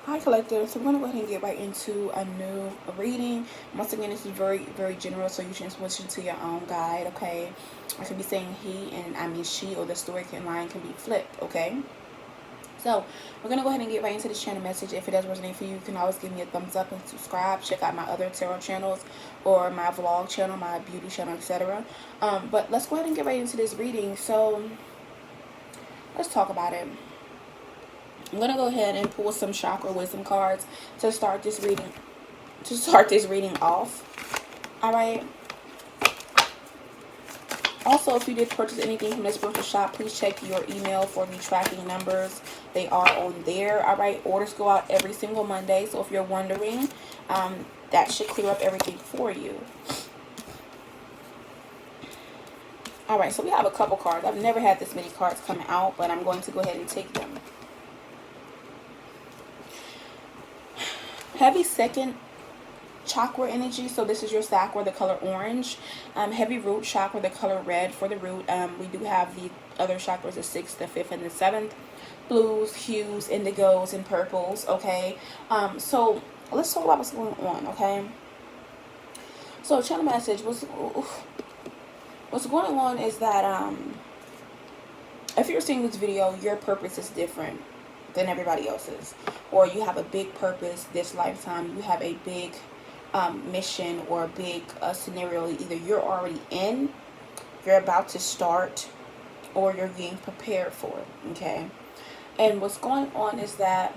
Hi collector, so we're going to go ahead and get right into a new reading. Once again, this is very general, so you should switch into your own guide, okay? I could be saying he and I mean she, or the story line can be flipped, okay? So we're going to go ahead and get right into this channel message. If it does resonate for you, you can always give me a thumbs up and subscribe. Check out my other tarot channels or my vlog channel, my beauty channel, etc. But let's go ahead and get right into this reading. So let's talk about it. I'm gonna go ahead and pull some chakra wisdom cards to start this reading. Off. All right. Also, if you did purchase anything from this spiritual shop, please check your email for the tracking numbers. They are on there. All right. Orders go out every single Monday. So if you're wondering, that should clear up everything for you. All right. So we have a couple cards. I've never had this many cards come out, but I'm going to go ahead and take them. Heavy second chakra energy. So this is your sacral, the color orange. Heavy root chakra, the color red for the root. We do have the other chakras, the 6th, the 5th, and the 7th. Blues, hues, indigos, and purples. Okay. So let's talk about what's going on. Okay. So channel message, what's going on is that if you're seeing this video, your purpose is different than everybody else's, or you have a big purpose this lifetime. You have a big mission or a big scenario. Either you're already in, you're about to start, or you're getting prepared for it. Okay. And what's going on is that,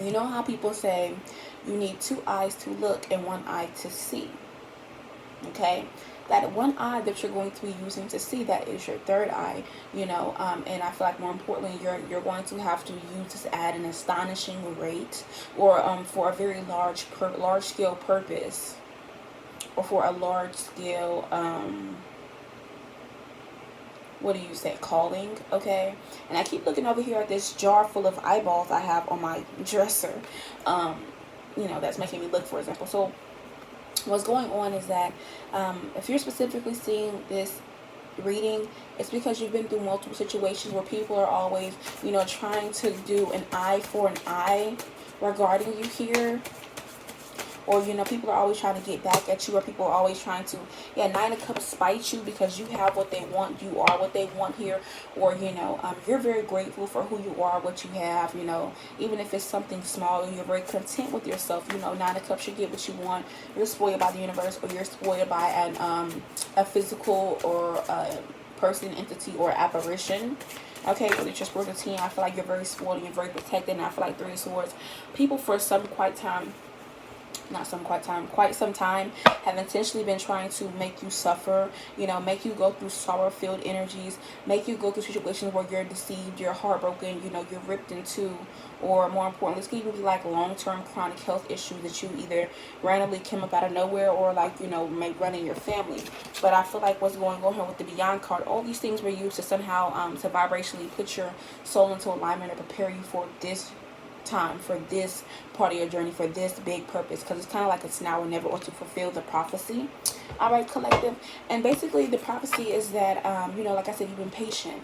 you know how people say you need 2 eyes to look and 1 eye to see. Okay. That 1 eye that you're going to be using to see, that is your 3rd eye, you know. And I feel like more importantly, you're going to have to use this at an astonishing rate, or for a very large scale purpose, or for a large scale what do you say, calling. Okay. And I keep looking over here at this jar full of eyeballs I have on my dresser, you know, that's making me look, for example. So what's going on is that if you're specifically seeing this reading, it's because you've been through multiple situations where people are always, you know, trying to do an eye for an eye regarding you here. Or, you know, people are always trying to get back at you, or people are always trying to, 9 of Cups, spite you because you have what they want, you are what they want here. Or, you know, you're very grateful for who you are, what you have, you know, even if it's something small, you're very content with yourself. You know, 9 of Cups, you get what you want. You're spoiled by the universe, or you're spoiled by a physical or a person, entity, or apparition. Okay, whether it's your spiritual team, I feel like you're very spoiled and you're very protected. And I feel like 3 of Swords, people for quite some time have intentionally been trying to make you suffer, you know, make you go through sorrow-filled energies, make you go through situations where you're deceived, you're heartbroken, you know, you're ripped into, or more importantly, this could even be like long-term chronic health issues that you either randomly came up out of nowhere, or like, you know, may run in your family. But I feel like what's going on here with the Beyond card, all these things were used to somehow to vibrationally put your soul into alignment and prepare you for this time, for this part of your journey, for this big purpose, because it's kind of like it's now or never, or to fulfill the prophecy. All right, collective. And basically the prophecy is that you know, like I said, you've been patient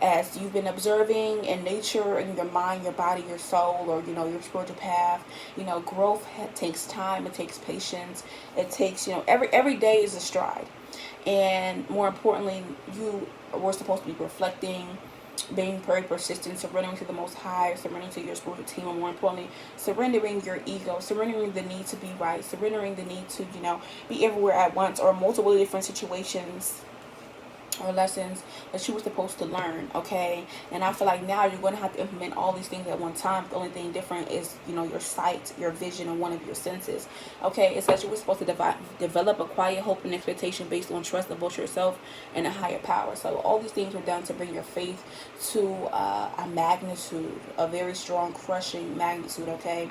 as you've been observing in nature, in your mind, your body, your soul, or, you know, your spiritual path. You know, growth takes time, it takes patience, it takes, you know, every day is a stride. And more importantly, you were supposed to be reflecting, being very persistent, surrendering to the Most High, surrendering to your spiritual team, and more importantly, surrendering your ego, surrendering the need to be right, surrendering the need to, you know, be everywhere at once, or multiple different situations or lessons that you were supposed to learn. Okay. And I feel like now you're going to have to implement all these things at one time. The only thing different is, you know, your sight, your vision, and one of your senses. Okay. It says you were supposed to develop a quiet hope and expectation based on trust of both yourself and a higher power. So all these things were done to bring your faith to a magnitude, a very strong, crushing magnitude. Okay.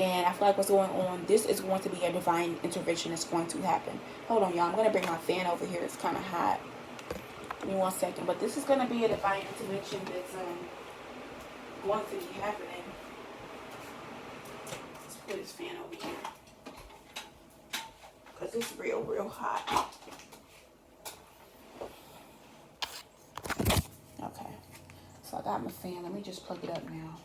And I feel like what's going on, this is going to be a divine intervention that's going to happen. Hold on, y'all. I'm going to bring my fan over here. It's kind of hot. Give me 1 second. But this is going to be a divine intervention that's going to be happening. Let's put this fan over here, because it's real hot. Okay. So I got my fan. Let me just plug it up now.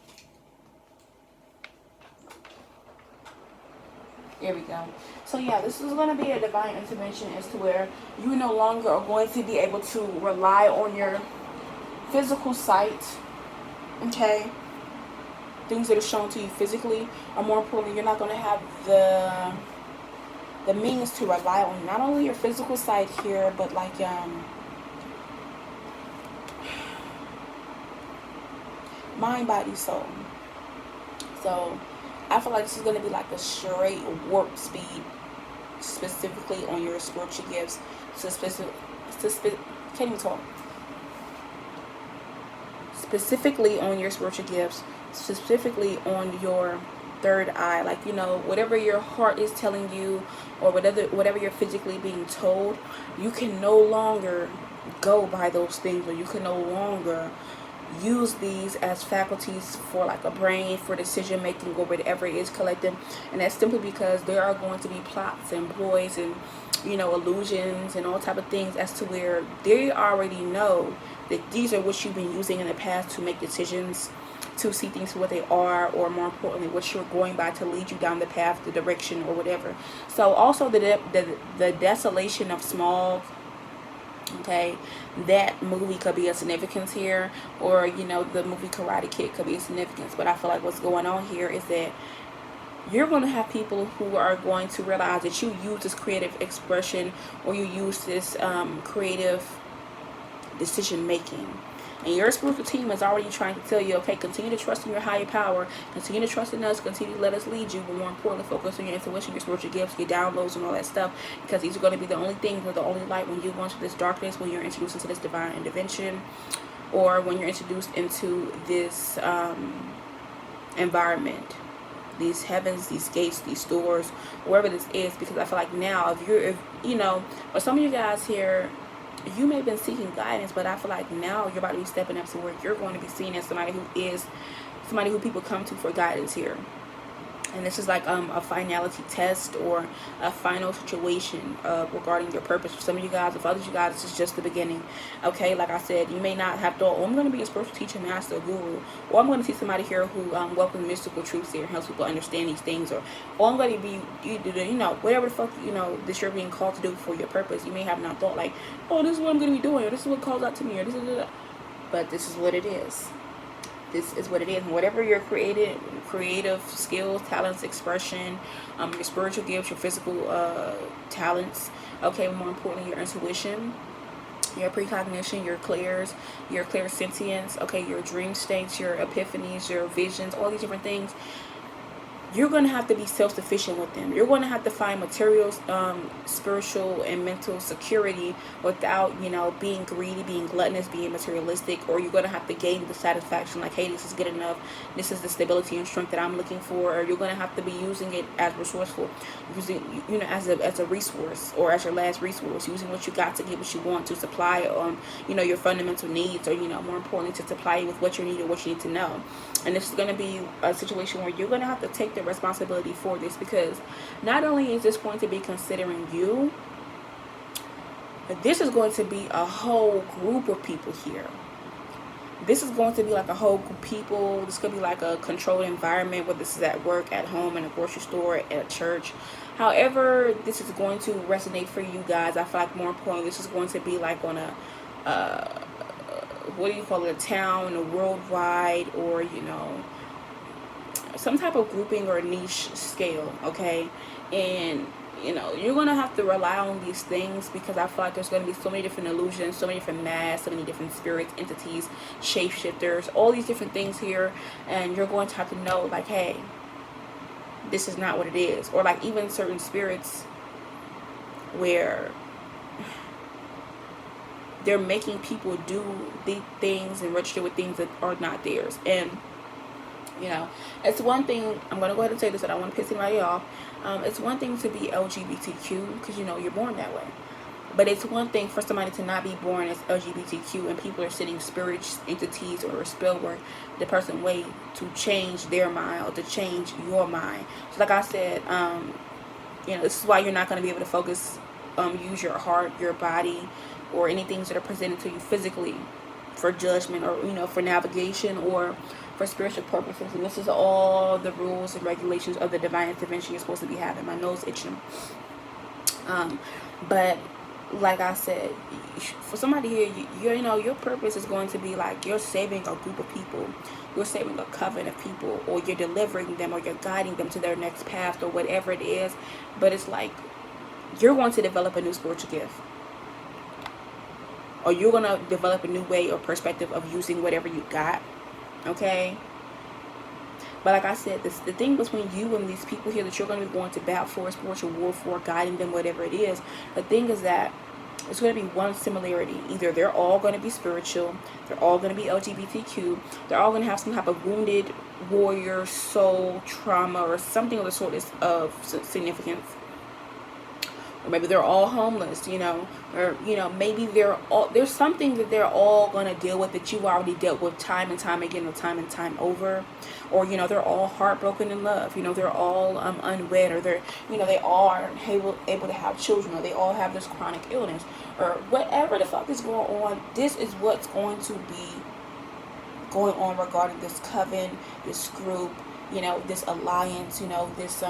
There we go. So yeah, this is going to be a divine intervention as to where you no longer are going to be able to rely on your physical sight, okay? Things that are shown to you physically, or more importantly, you're not going to have the means to rely on not only your physical sight here, but like mind, body, soul. So I feel like this is going to be like a straight warp speed, specifically on your spiritual gifts. Can't even talk. Specifically on your spiritual gifts, specifically on your third eye, like, you know, whatever your heart is telling you, or whatever you're physically being told, you can no longer go by those things, or you can no longer use these as faculties for like a brain for decision making or whatever it is collective. And that's simply because there are going to be plots and ploys and, you know, illusions and all type of things as to where they already know that these are what you've been using in the past to make decisions, to see things for what they are, or more importantly, what you're going by to lead you down the path, the direction, or whatever. So also the desolation of small, okay, that movie could be a significance here, or, you know, the movie Karate Kid could be a significance. But I feel like what's going on here is that you're going to have people who are going to realize that you use this creative expression, or you use this creative decision making, and your spiritual team is already trying to tell you, okay, continue to trust in your higher power, continue to trust in us, continue to let us lead you, but more importantly, focus on your intuition, your spiritual gifts, your downloads, and all that stuff, because these are going to be the only things, or the only light when you go into this darkness, when you're introduced into this divine intervention, or when you're introduced into this environment, these heavens, these gates, these doors, wherever this is. Because I feel like now, if you know, for some of you guys here, you may have been seeking guidance, but I feel like now you're about to be stepping up to where you're going to be seen as somebody who people come to for guidance here. And this is like a finality test, or a final situation regarding your purpose. For some of you guys, for others of you guys, this is just the beginning. Okay, like I said, you may not have thought, oh, I'm going to be a spiritual teacher, master, guru, or I'm going to see somebody here who welcomes mystical truths here and helps people understand these things, or I'm going to be, you know, whatever the fuck, you know, that you're being called to do for your purpose. You may have not thought like, oh, this is what I'm going to be doing, or this is what calls out to me, or this is that. But this is what it is. This is what it is. And whatever your creative skills, talents, expression, your spiritual gifts, your physical talents, okay, more importantly, your intuition, your precognition, your clairs, your clairsentience, okay, your dream states, your epiphanies, your visions, all these different things, you're going to have to be self-sufficient with them. You're going to have to find material, spiritual, and mental security without, you know, being greedy, being gluttonous, being materialistic. Or you're going to have to gain the satisfaction like, hey, this is good enough. This is the stability and strength that I'm looking for. Or you're going to have to be using it as resourceful, using, you know, as a resource, or as your last resource, using what you got to get what you want to supply, you know, your fundamental needs, or, you know, more importantly, to supply you with what you need or what you need to know. And this is going to be a situation where you're going to have to take the responsibility for this, because not only is this going to be considering you, but this is going to be a whole group of people here. This is going to be like a whole group of people. This could be like a controlled environment, whether this is at work, at home, in a grocery store, at a church. However this is going to resonate for you guys, I feel like more importantly, this is going to be like on a what do you call it, a town, a worldwide, or, you know, some type of grouping or niche scale, okay? And, you know, you're going to have to rely on these things, because I feel like there's going to be so many different illusions, so many different masks, so many different spirits, entities, shapeshifters, all these different things here. And you're going to have to know, like, hey, this is not what it is. Or like even certain spirits where they're making people do the things and register with things that are not theirs. And, you know, it's one thing, I'm going to go ahead and say this, I don't want to piss anybody off. It's one thing to be LGBTQ, because, you know, you're born that way. But it's one thing for somebody to not be born as LGBTQ, and people are sending spirits, entities, or spell work the person way to change their mind, or to change your mind. So like I said, you know, this is why you're not going to be able to focus, use your heart, your body, or any things that are presented to you physically for judgment, or, you know, for navigation, or for spiritual purposes. And this is all the rules and regulations of the divine intervention you're supposed to be having. My nose itching. But like I said, for somebody here, you know, your purpose is going to be like you're saving a group of people, you're saving a coven of people, or you're delivering them, or you're guiding them to their next path, or whatever it is. But it's like you're going to develop a new spiritual gift, or you're going to develop a new way or perspective of using whatever you got. Okay. But like I said, the thing between you and these people here that you're going to be going to bat for, spiritual war for, guiding them, whatever it is, the thing is that it's going to be one similarity. Either they're all going to be spiritual, they're all going to be LGBTQ, they're all going to have some type of wounded warrior soul trauma or something of the sort of significance. Or maybe they're all homeless, you know, or, you know, maybe there's something that they're all going to deal with that you've already dealt with time and time again, or time and time over. Or, you know, they're all heartbroken in love, you know, they're all unwed, or they're, you know, they all aren't able to have children, or they all have this chronic illness, or whatever the fuck is going on. This is what's going to be going on regarding this coven, this group, you know, this alliance, you know, this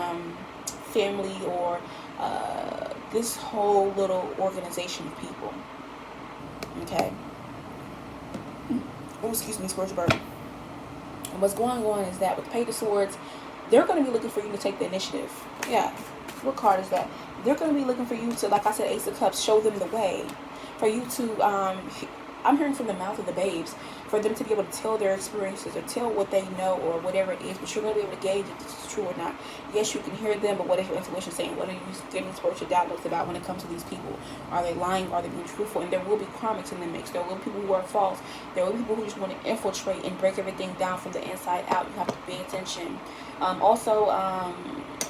family, or this whole little organization of people. Okay. Oh, excuse me, spiritual burden. And what's going on is that with Page of Swords, they're going to be looking for you to take the initiative. Yeah. What card is that? They're going to be looking for you to, like I said, Ace of Cups, show them the way. For you to, I'm hearing from the mouth of the babes, for them to be able to tell their experiences or tell what they know or whatever it is, but you're going to be able to gauge if this is true or not. Yes, you can hear them, but what is your intuition saying? What are you getting spiritual downloads about when it comes to these people? Are they lying? Are they being truthful? And there will be karmics in the mix. There will be people who are false. There will be people who just want to infiltrate and break everything down from the inside out. You have to pay attention. Also,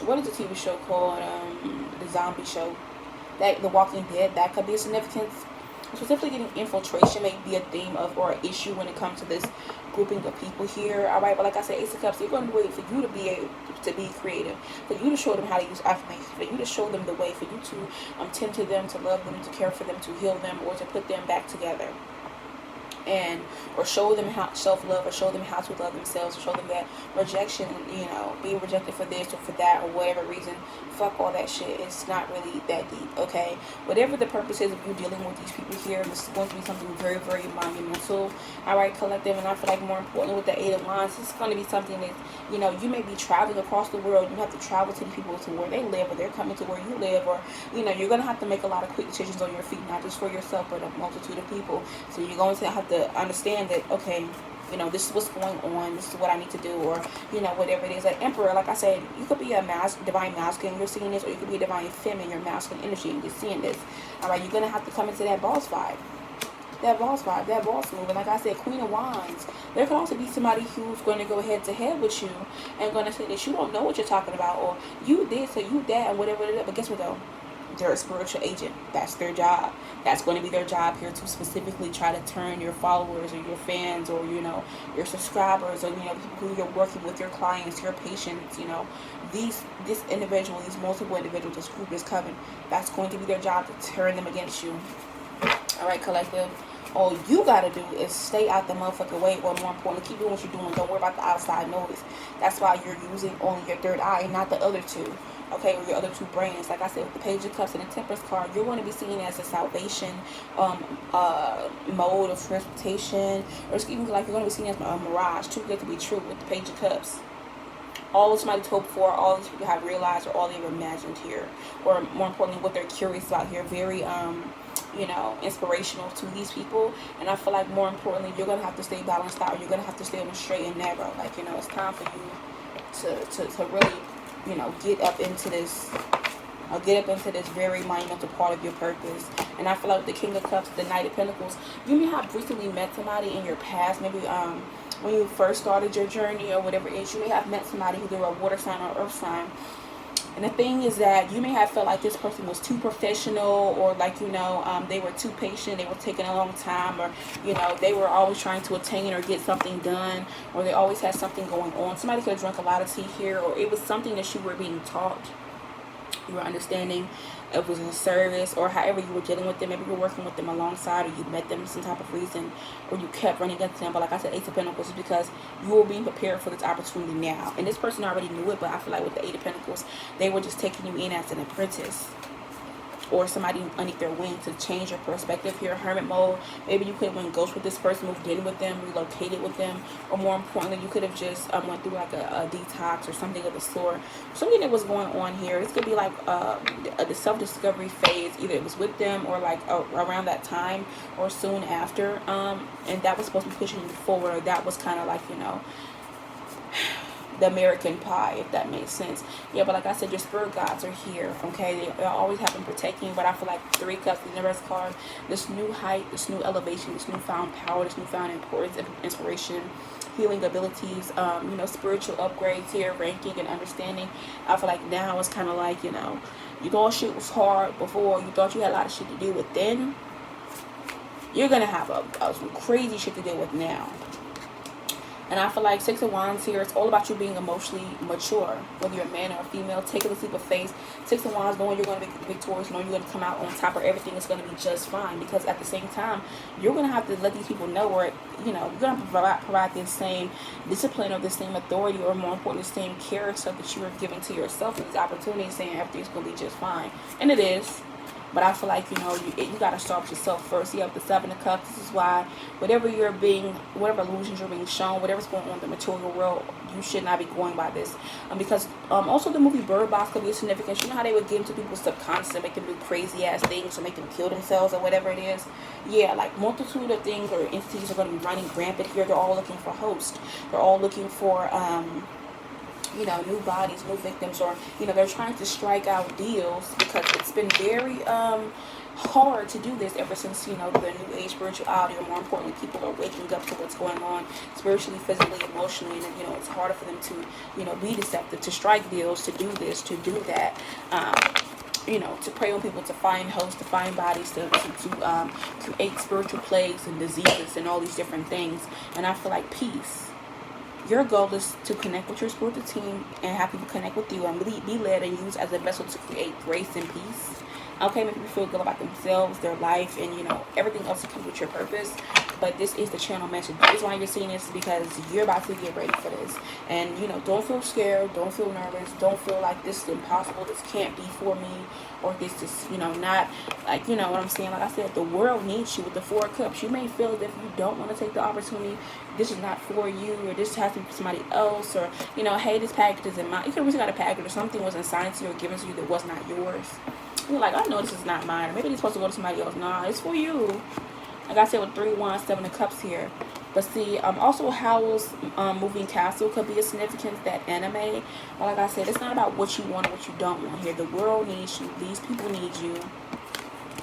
what is the TV show called? The zombie show. That The Walking Dead. That could be a significance. Specifically, getting infiltration may be a theme of or an issue when it comes to this grouping of people here. All right, but like I said, Ace of Cups, you're going to wait for you to be able to be creative, for you to show them how to use affirmations, for you to show them the way, for you to tend to them, to love them, to care for them, to heal them, or to put them back together. And or show them how self-love, or show them how to love themselves, or show them that rejection, you know, being rejected for this or for that or whatever reason, fuck all that shit. It's not really that deep. Okay, whatever the purpose is of you dealing with these people here, this is going to be something very, very monumental. All right, collective. And I feel like more importantly with the Eight of Wands, this is going to be something that, you know, you may be traveling across the world. You have to travel to the people to where they live, or they're coming to where you live, or, you know, you're going to have to make a lot of quick decisions on your feet, not just for yourself, but a multitude of people. So you're going to have to understand that, okay, you know, this is what's going on, this is what I need to do, or, you know, whatever it is. Like Emperor, like I said, you could be a divine masculine, you're seeing this, or you could be a divine feminine, your masculine energy, and you're seeing this. All right, you're going to have to come into that boss vibe. That boss vibe, that boss move. And like I said, Queen of Wands, there could also be somebody who's going to go head to head with you and going to say that you don't know what you're talking about, or you this or you that, and whatever it is. But guess what though? They're a spiritual agent. That's their job. That's going to be their job here, to specifically try to turn your followers or your fans, or, you know, your subscribers, or, you know, people who you're working with, your clients, your patients, you know, this individual, these multiple individuals, this group, this coven, that's going to be their job, to turn them against you. All right, collective. All you gotta do is stay out the motherfucking way, or more importantly, keep doing what you're doing. Don't worry about the outside noise. That's why you're using only your third eye and not the other two. Okay, or your other two brains. Like I said, with the Page of Cups and the Temperance card, you're going to be seen as a salvation mode of transportation, or it's even like you're going to be seen as a mirage. Too good to be true with the Page of Cups. All that somebody's hoped for, all these people have realized, or all they've imagined here, or more importantly, what they're curious about here. Very you know, inspirational to these people. And I feel like more importantly, you're going to have to stay balanced out. You're going to have to stay on the straight and narrow. Like, you know, it's time for you to really, you know, get up into this very monumental part of your purpose. And I feel like the King of Cups, the Knight of Pentacles, you may have recently met somebody in your past. Maybe when you first started your journey or whatever it is, you may have met somebody who they were a water sign or earth sign. And the thing is that you may have felt like this person was too professional, or like, you know, they were too patient, they were taking a long time, or, you know, they were always trying to attain or get something done, or they always had something going on. Somebody could have drunk a lot of tea here, or it was something that you were being taught, You were understanding. It was a service, or however you were dealing with them. Maybe you were working with them alongside, or you met them for some type of reason, or you kept running against them. But like I said, Ace of Pentacles is because you were being prepared for this opportunity now. And this person already knew it, but I feel like with the Eight of Pentacles, they were just taking you in as an apprentice, or somebody underneath their wing to change your perspective here. Hermit mode. Maybe you could have went ghost with this person, moved in with them, relocated with them, or more importantly, you could have just went through like a detox or something of the sort. Something that was going on here. This could be like the self-discovery phase. Either it was with them, or like around that time, or soon after. And that was supposed to be pushing you forward. Or that was kind of like, you know, the American pie, if that makes sense. Yeah, but like I said, your spirit guides are here, okay? They always have been protecting you, but I feel like Three Cups, the universe card, this new height, this new elevation, this newfound power, this newfound importance, inspiration, healing abilities, you know, spiritual upgrades here, ranking and understanding. I feel like now it's kind of like, you know, you thought shit was hard before, you thought you had a lot of shit to deal with then. You're going to have some crazy shit to deal with now. And I feel like Six of Wands here, it's all about you being emotionally mature. Whether you're a man or a female, taking a leap of faith. Six of Wands, knowing you're going to be victorious, knowing you're going to come out on top of everything is going to be just fine. Because at the same time, you're going to have to let these people know where, you know, you're going to provide this same discipline or the same authority, or more importantly, the same character that you were giving to yourself in these opportunities, saying everything's going to be just fine. And it is. But I feel like, you know, you got to start with yourself first. You have the Seven of Cups. This is why whatever illusions you're being shown, whatever's going on in the material world, you should not be going by this. Because also the movie Bird Box could be significant. You know how they would get into people's subconscious and make them do crazy ass things, or make them kill themselves, or whatever it is. Yeah, like multitude of things or entities are going to be running rampant here. They're all looking for hosts. They're all looking for you know, new bodies, new victims, or, you know, they're trying to strike out deals, because it's been very hard to do this ever since, you know, the new age spirituality, or more importantly, people are waking up to what's going on spiritually, physically, emotionally, and, you know, it's harder for them to, you know, be deceptive, to strike deals, to do this, to do that, you know, to prey on people, to find hosts, to find bodies, to create spiritual plagues and diseases and all these different things. And I feel like peace. Your goal is to connect with your spiritual team and have people connect with you, and be led and used as a vessel to create grace and peace. Okay, make people feel good about themselves, their life, and, you know, everything else that comes with your purpose. But this is the channel message. The reason why you're seeing this is because you're about to get ready for this. And, you know, don't feel scared. Don't feel nervous. Don't feel like this is impossible. This can't be for me. Or this is, you know, not, like, you know what I'm saying? Like I said, the world needs you with the Four of Cups. You may feel as if you don't want to take the opportunity. This is not for you, or this has to be for somebody else, or, you know, hey, this package isn't mine. You could have got a package, or something was assigned to you or given to you that was not yours. You're like, I know this is not mine. Or maybe it's supposed to go to somebody else. Nah, it's for you. Like I said, with 3 Wands, 7 of Cups here. But see, also Howl's Moving Castle could be a significance, that anime. But like I said, it's not about what you want or what you don't want here. The world needs you. These people need you.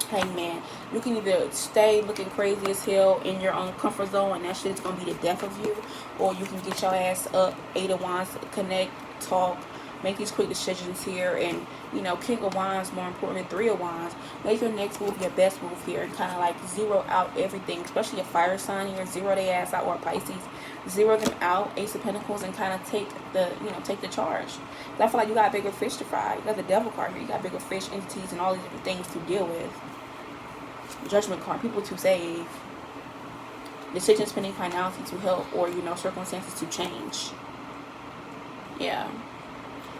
Hey man, you can either stay looking crazy as hell in your own comfort zone, and that shit's gonna be the death of you, or you can get your ass up, 8 of Wands, connect, talk, make these quick decisions here, and, you know, King of Wands, more importantly, 3 of Wands, make your next move your best move here, and kind of like zero out everything, especially a fire sign here, zero their ass out, or Pisces, zero them out, Ace of Pentacles, and kind of take the charge. I feel like you got bigger fish to fry. You got the Devil card here, you got bigger fish, entities, and all these different things to deal with. Judgment card, people to save, decisions pending, finality to help, or, you know, circumstances to change. Yeah.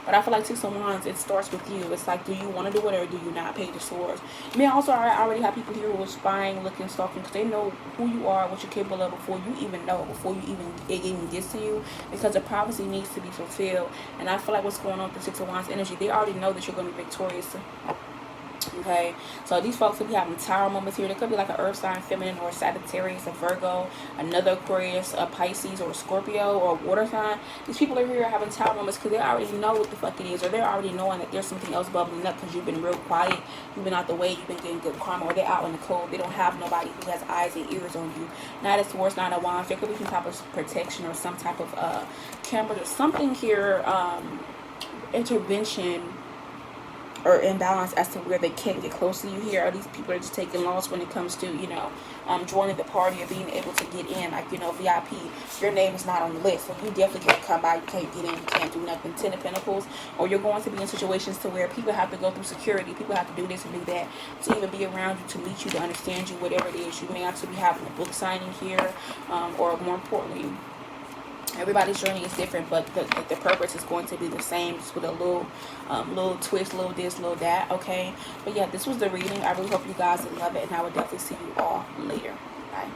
But I feel like 6 of Wands, it starts with you. It's like, do you want to do it, or do you not? Page of Swords. I mean, also, I already have people here who are spying, looking, stalking, because they know who you are, what you're capable of before you even know, before it even gets to you, because the prophecy needs to be fulfilled. And I feel like what's going on with the 6 of Wands energy, they already know that you're going to be victorious. Okay, so these folks could be having tower moments here. They could be like an earth sign, feminine, or Sagittarius, a Virgo, another Aquarius, a Pisces, or a Scorpio, or a water sign. These people are here having tower moments because they already know what the fuck it is, or they're already knowing that there's something else bubbling up because you've been real quiet, you've been out the way, you've been getting good karma, or they're out in the cold. They don't have nobody who has eyes and ears on you. Knight of Swords, 9 of Wands. There could be some type of protection or some type of camera or something here, intervention or imbalance as to where they can't get close to you here. Or these people are just taking loss when it comes to, you know, joining the party or being able to get in. Like, you know, VIP, your name is not on the list, so you definitely can't come by, you can't get in, you can't do nothing. 10 of Pentacles, or you're going to be in situations to where people have to go through security, people have to do this and do that to even be around you, to meet you, to understand you, whatever it is. You may actually be having a book signing here, or more importantly, everybody's journey is different, but the purpose is going to be the same, just with a little twist, little this, little that. Okay, but yeah, this was the reading. I really hope you guys love it, and I will definitely see you all later. Bye.